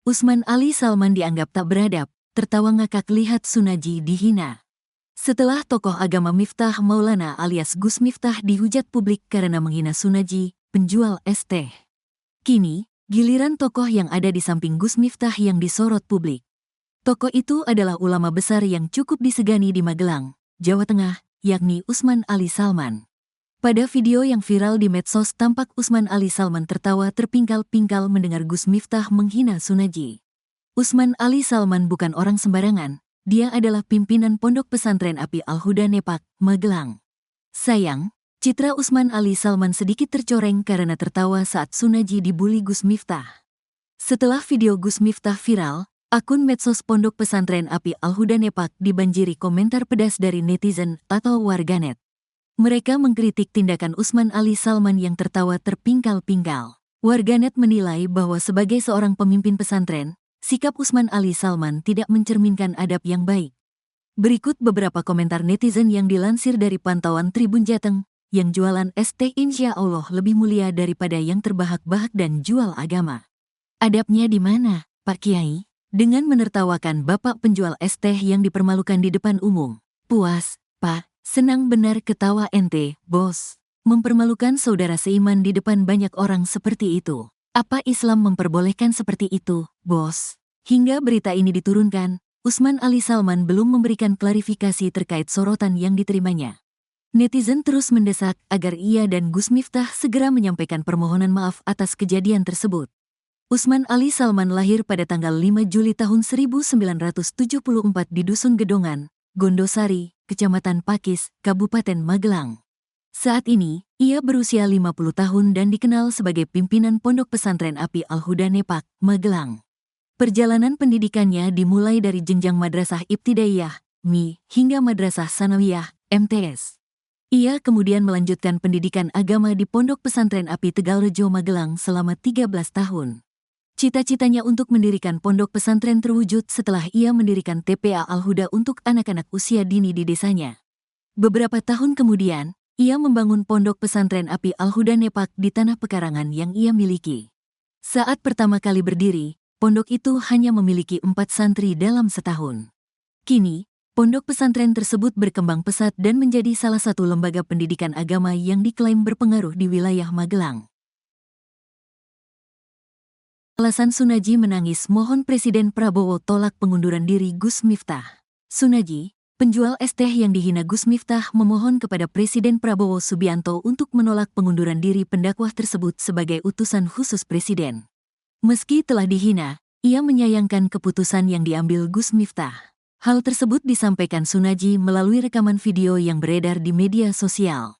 Usman Ali Salman dianggap tak beradab, tertawa ngakak lihat Sunarji dihina. Setelah tokoh agama Miftah Maulana alias Gus Miftah dihujat publik karena menghina Sunarji, penjual es teh. Kini, giliran tokoh yang ada di samping Gus Miftah yang disorot publik. Tokoh itu adalah ulama besar yang cukup disegani di Magelang, Jawa Tengah, yakni Usman Ali Salman. Pada video yang viral di medsos tampak Usman Ali Salman tertawa terpingkal-pingkal mendengar Gus Miftah menghina Sunarji. Usman Ali Salman bukan orang sembarangan, dia adalah pimpinan Pondok Pesantren Api Al-Huda Nepak, Magelang. Sayang, citra Usman Ali Salman sedikit tercoreng karena tertawa saat Sunarji dibully Gus Miftah. Setelah video Gus Miftah viral, akun medsos Pondok Pesantren Api Al-Huda Nepak dibanjiri komentar pedas dari netizen atau warganet. Mereka mengkritik tindakan Usman Ali Salman yang tertawa terpingkal-pingkal. Warganet menilai bahwa sebagai seorang pemimpin pesantren, sikap Usman Ali Salman tidak mencerminkan adab yang baik. Berikut beberapa komentar netizen yang dilansir dari pantauan Tribun Jateng, yang jualan es teh insya Allah lebih mulia daripada yang terbahak-bahak dan jual agama. Adabnya di mana, Pak Kiai? Dengan menertawakan bapak penjual es teh yang dipermalukan di depan umum. Puas, Pak. Senang benar ketawa ente, bos. Mempermalukan saudara seiman di depan banyak orang seperti itu. Apa Islam memperbolehkan seperti itu, bos? Hingga berita ini diturunkan, Usman Ali Salman belum memberikan klarifikasi terkait sorotan yang diterimanya. Netizen terus mendesak agar ia dan Gus Miftah segera menyampaikan permohonan maaf atas kejadian tersebut. Usman Ali Salman lahir pada tanggal 5 Juli tahun 1974 di Dusun Gedongan, Gondosari, Kecamatan Pakis, Kabupaten Magelang. Saat ini, ia berusia 50 tahun dan dikenal sebagai pimpinan Pondok Pesantren Api Al-Huda Nepak, Magelang. Perjalanan pendidikannya dimulai dari jenjang Madrasah Ibtidaiyah, MI, hingga Madrasah Sanawiyah, MTS. Ia kemudian melanjutkan pendidikan agama di Pondok Pesantren Api Tegalrejo, Magelang selama 13 tahun. Cita-citanya untuk mendirikan pondok pesantren terwujud setelah ia mendirikan TPA Al-Huda untuk anak-anak usia dini di desanya. Beberapa tahun kemudian, ia membangun pondok pesantren Api Al-Huda Nepak di tanah pekarangan yang ia miliki. Saat pertama kali berdiri, pondok itu hanya memiliki 4 santri dalam setahun. Kini, pondok pesantren tersebut berkembang pesat dan menjadi salah satu lembaga pendidikan agama yang diklaim berpengaruh di wilayah Magelang. Alasan Sunarji menangis mohon Presiden Prabowo tolak pengunduran diri Gus Miftah. Sunarji, penjual es teh yang dihina Gus Miftah memohon kepada Presiden Prabowo Subianto untuk menolak pengunduran diri pendakwah tersebut sebagai utusan khusus Presiden. Meski telah dihina, ia menyayangkan keputusan yang diambil Gus Miftah. Hal tersebut disampaikan Sunarji melalui rekaman video yang beredar di media sosial.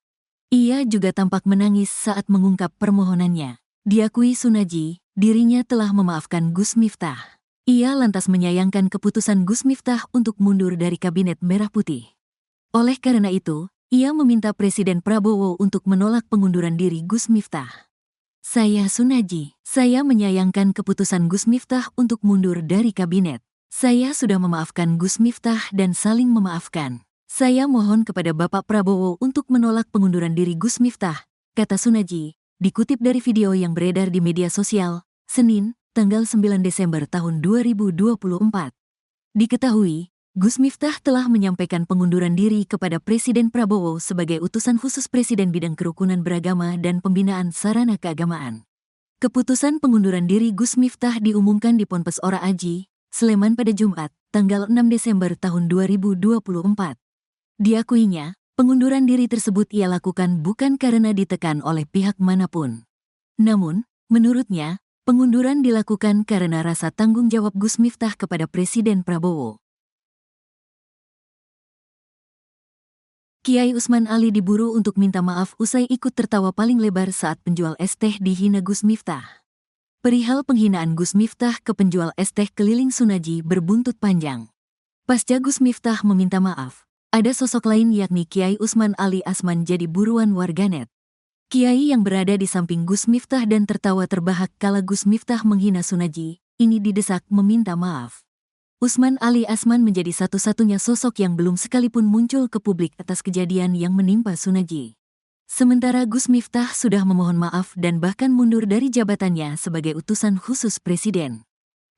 Ia juga tampak menangis saat mengungkap permohonannya. Diakui Sunarji, dirinya telah memaafkan Gus Miftah. Ia lantas menyayangkan keputusan Gus Miftah untuk mundur dari Kabinet Merah Putih. Oleh karena itu, ia meminta Presiden Prabowo untuk menolak pengunduran diri Gus Miftah. Saya Sunarji, saya menyayangkan keputusan Gus Miftah untuk mundur dari Kabinet. Saya sudah memaafkan Gus Miftah dan saling memaafkan. Saya mohon kepada Bapak Prabowo untuk menolak pengunduran diri Gus Miftah, kata Sunarji. Dikutip dari video yang beredar di media sosial, Senin, tanggal 9 Desember tahun 2024. Diketahui, Gus Miftah telah menyampaikan pengunduran diri kepada Presiden Prabowo sebagai utusan khusus Presiden bidang kerukunan beragama dan pembinaan sarana keagamaan. Keputusan pengunduran diri Gus Miftah diumumkan di Ponpes Ora Aji, Sleman pada Jumat, tanggal 6 Desember tahun 2024. Diakuinya, pengunduran diri tersebut ia lakukan bukan karena ditekan oleh pihak manapun. Namun, menurutnya, pengunduran dilakukan karena rasa tanggung jawab Gus Miftah kepada Presiden Prabowo. Kiai Usman Ali diburu untuk minta maaf usai ikut tertawa paling lebar saat penjual es teh dihina Gus Miftah. Perihal penghinaan Gus Miftah ke penjual es teh keliling Sunarji berbuntut panjang. Pasca Gus Miftah meminta maaf, ada sosok lain yakni Kiai Usman Ali Asman jadi buruan warganet. Kiai yang berada di samping Gus Miftah dan tertawa terbahak kala Gus Miftah menghina Sunarji, ini didesak meminta maaf. Usman Ali Asman menjadi satu-satunya sosok yang belum sekalipun muncul ke publik atas kejadian yang menimpa Sunarji. Sementara Gus Miftah sudah memohon maaf dan bahkan mundur dari jabatannya sebagai utusan khusus Presiden.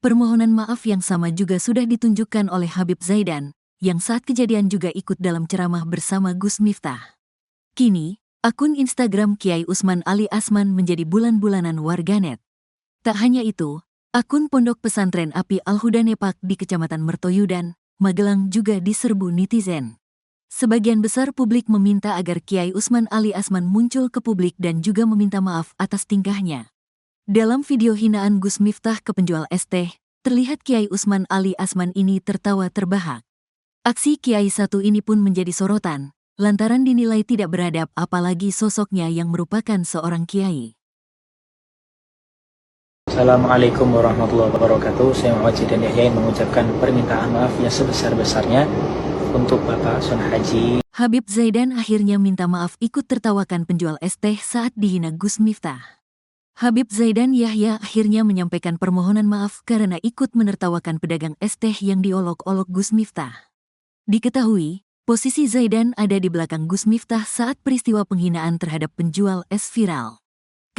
Permohonan maaf yang sama juga sudah ditunjukkan oleh Habib Zaidan, yang saat kejadian juga ikut dalam ceramah bersama Gus Miftah. Kini, akun Instagram Kiai Usman Ali Asman menjadi bulan-bulanan warganet. Tak hanya itu, akun Pondok Pesantren Api Al-Huda Nepak di Kecamatan Mertoyudan, Magelang juga diserbu netizen. Sebagian besar publik meminta agar Kiai Usman Ali Asman muncul ke publik dan juga meminta maaf atas tingkahnya. Dalam video hinaan Gus Miftah ke penjual es teh, terlihat Kiai Usman Ali Asman ini tertawa terbahak. Aksi Kiai satu ini pun menjadi sorotan, lantaran dinilai tidak beradab apalagi sosoknya yang merupakan seorang kiai. Assalamualaikum warahmatullahi wabarakatuh. Saya Muhammad dan Yahya mengucapkan permintaan maaf yang sebesar-besarnya untuk Bapak Sun Haji. Habib Zaidan akhirnya minta maaf ikut tertawakan penjual es teh saat dihina Gus Miftah. Habib Zaidan Yahya akhirnya menyampaikan permohonan maaf karena ikut menertawakan pedagang es teh yang diolok-olok Gus Miftah. Diketahui, posisi Zaidan ada di belakang Gus Miftah saat peristiwa penghinaan terhadap penjual es viral.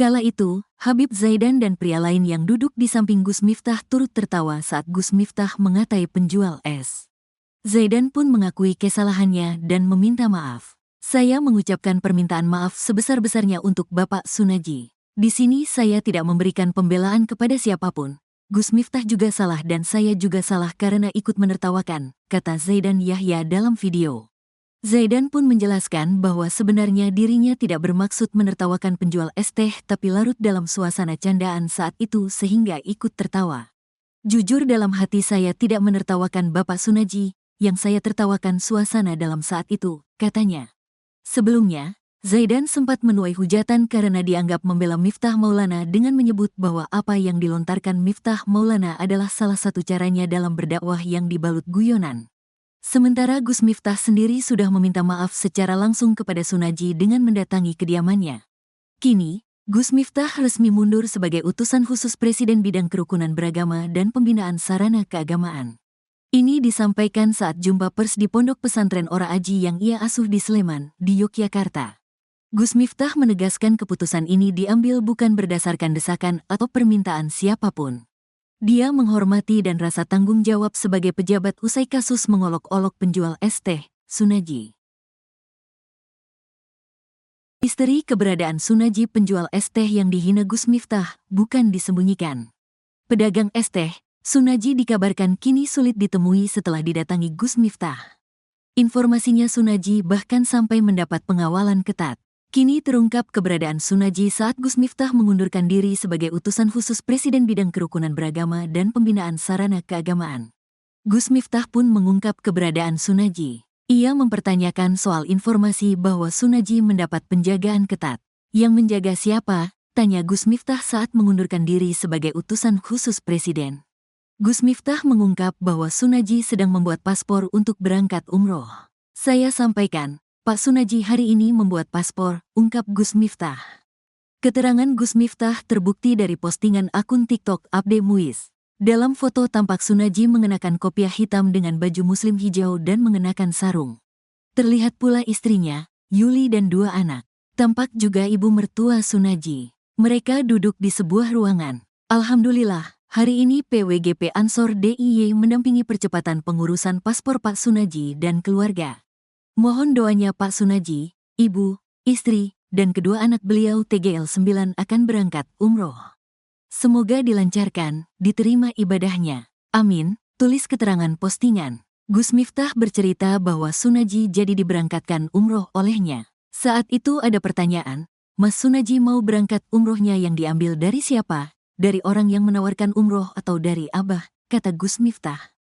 Kala itu, Habib Zaidan dan pria lain yang duduk di samping Gus Miftah turut tertawa saat Gus Miftah mengatai penjual es. Zaidan pun mengakui kesalahannya dan meminta maaf. Saya mengucapkan permintaan maaf sebesar-besarnya untuk Bapak Sunaji. Di sini saya tidak memberikan pembelaan kepada siapapun. Gus Miftah juga salah dan saya juga salah karena ikut menertawakan, kata Zaidan Yahya dalam video. Zaidan pun menjelaskan bahwa sebenarnya dirinya tidak bermaksud menertawakan penjual es teh tapi larut dalam suasana candaan saat itu sehingga ikut tertawa. Jujur dalam hati saya tidak menertawakan Bapak Sunaji, yang saya tertawakan suasana dalam saat itu, katanya. Sebelumnya, Zaidan sempat menuai hujatan karena dianggap membela Miftah Maulana dengan menyebut bahwa apa yang dilontarkan Miftah Maulana adalah salah satu caranya dalam berdakwah yang dibalut guyonan. Sementara Gus Miftah sendiri sudah meminta maaf secara langsung kepada Sunaji dengan mendatangi kediamannya. Kini, Gus Miftah resmi mundur sebagai utusan khusus Presiden Bidang Kerukunan Beragama dan Pembinaan Sarana Keagamaan. Ini disampaikan saat jumpa pers di Pondok Pesantren Ora Aji yang ia asuh di Sleman, di Yogyakarta. Gus Miftah menegaskan keputusan ini diambil bukan berdasarkan desakan atau permintaan siapapun. Dia menghormati dan rasa tanggung jawab sebagai pejabat usai kasus mengolok-olok penjual es teh, Sunaji. Misteri keberadaan Sunaji penjual es teh yang dihina Gus Miftah bukan disembunyikan. Pedagang es teh, Sunaji dikabarkan kini sulit ditemui setelah didatangi Gus Miftah. Informasinya Sunaji bahkan sampai mendapat pengawalan ketat. Kini terungkap keberadaan Sunaji saat Gus Miftah mengundurkan diri sebagai utusan khusus Presiden Bidang Kerukunan Beragama dan Pembinaan Sarana Keagamaan. Gus Miftah pun mengungkap keberadaan Sunaji. Ia mempertanyakan soal informasi bahwa Sunaji mendapat penjagaan ketat. Yang menjaga siapa? Tanya Gus Miftah saat mengundurkan diri sebagai utusan khusus Presiden. Gus Miftah mengungkap bahwa Sunaji sedang membuat paspor untuk berangkat umroh. Saya sampaikan, Pak Sunaji hari ini membuat paspor, ungkap Gus Miftah. Keterangan Gus Miftah terbukti dari postingan akun TikTok Abde Muiz. Dalam foto tampak Sunaji mengenakan kopiah hitam dengan baju muslim hijau dan mengenakan sarung. Terlihat pula istrinya, Yuli dan 2 anak. Tampak juga ibu mertua Sunaji. Mereka duduk di sebuah ruangan. Alhamdulillah, hari ini PWGP Ansor DIY mendampingi percepatan pengurusan paspor Pak Sunaji dan keluarga. Mohon doanya Pak Sunaji, ibu, istri, dan kedua anak beliau TGL 9 akan berangkat umroh. Semoga dilancarkan, diterima ibadahnya. Amin, tulis keterangan postingan. Gus Miftah bercerita bahwa Sunaji jadi diberangkatkan umroh olehnya. Saat itu ada pertanyaan, Mas Sunaji mau berangkat umrohnya yang diambil dari siapa? Dari orang yang menawarkan umroh atau dari Abah, kata Gus Miftah.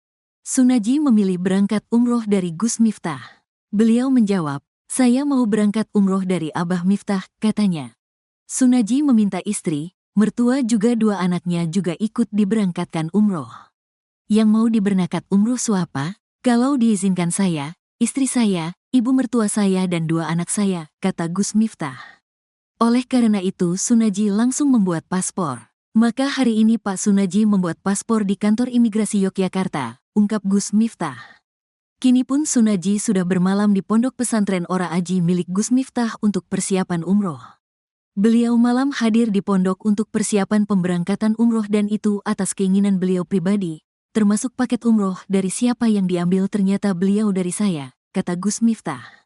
Sunaji memilih berangkat umroh dari Gus Miftah. Beliau menjawab, saya mau berangkat umroh dari Abah Miftah, katanya. Sunaji meminta istri, mertua juga 2 anaknya juga ikut diberangkatkan umroh. Yang mau diberangkat umroh siapa? Kalau diizinkan saya, istri saya, ibu mertua saya dan 2 anak saya, kata Gus Miftah. Oleh karena itu Sunaji langsung membuat paspor. Maka hari ini Pak Sunaji membuat paspor di kantor imigrasi Yogyakarta, ungkap Gus Miftah. Kini pun Sunaji sudah bermalam di Pondok Pesantren Ora Aji milik Gus Miftah untuk persiapan umroh. Beliau malam hadir di pondok untuk persiapan pemberangkatan umroh dan itu atas keinginan beliau pribadi, termasuk paket umroh dari siapa yang diambil ternyata beliau dari saya, kata Gus Miftah.